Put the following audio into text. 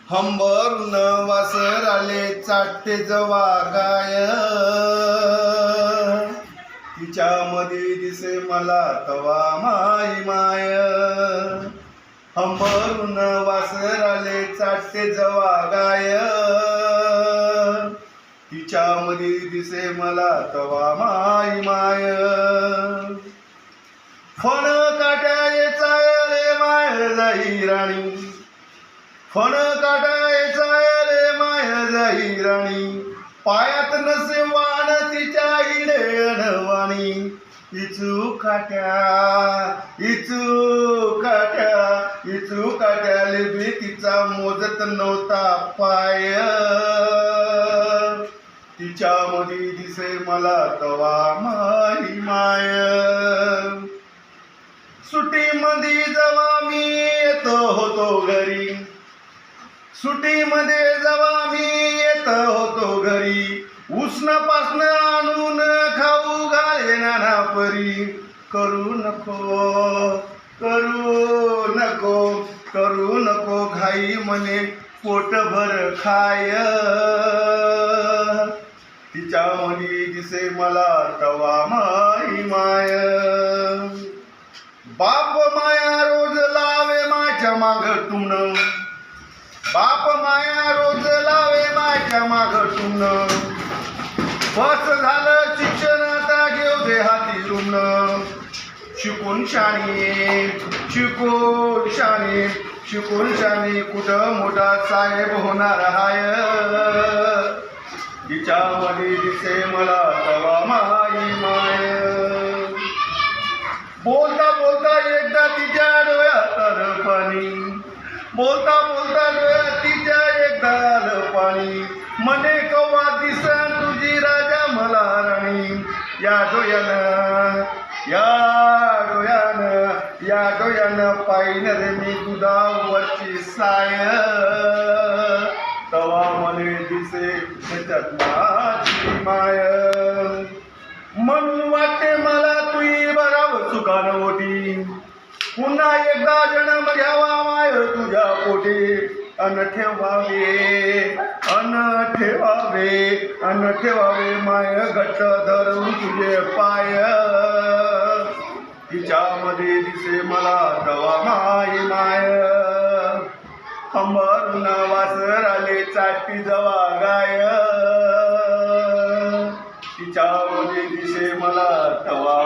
हंबरून वासर आले चाटते जवा गाय, तिच्यामध्ये दिसे मला तवा माई माय. हंबरून वासर आले चाटते जवा गाय, तिच्यामध्ये दिसे मला तवा माई माय. फण काट्याये चायले माय जाई राणी, फण काटायचा रे माय जाई राणी, पायात नसे वाण तिच्या इडे अनवाणी. इचू काट्या इचू काट्या इचू काट्याले बी तिचा मोजत नव्हता पाय, तिच्यामध्ये दिसे मला तवा माई माय. सुटीमध्ये जेव्हा मी येतो होतो घरी, सुटीमध्ये जेव्हा मी येत होतो घरी, उष्णपासन आणून खाऊ घाले नाना परी. करू नको करू नको करू नको घाई म्हणे पोटभर खाय, तिच्यामध्ये दिसे मला तवा माई माय. बाप माया रोज लावे माझ्या माग टुन, बाप माया रोज लावे माझ्या माग टुन. बस झालं शिक्षण आता घेऊ दे हाती ऋण, शिकून शाणी शिकून शाणी शिकून शाणी कुठं मोठा साहेब होणार हाय, तिच्यामध्ये दिसे मला तवा माई माय. बोलता बोलता एकदा तिच्या डोळ्यात आलं पाणी, बोलता बोलता डोळ्यात तिच्या एकदा आलं पाणी. म्हणे कव्हा दिसन तुझी राजा मला राणी, या डोळ्यानं या डोळ्यानं या डोळ्यानं पाहिन रे मी दुधावरची साय, तवा म्हणे दिसे त्याच्यात माझी माय. म्हणून वाटते मला तुई बराबर चुकान ओटी, पुन्हा एकदा जन्म घ्यावा माय तुझ्या पोटी. अन ठेवावे अन ठेवावे अन ठेवावे माय घट्ट धरून तुझे पाय, तिच्यामध्ये दिसे मला तवा माई माय. हंबरून वासर आले चाटी जवा गाय, तिच्यामध्ये दिसे मला तवा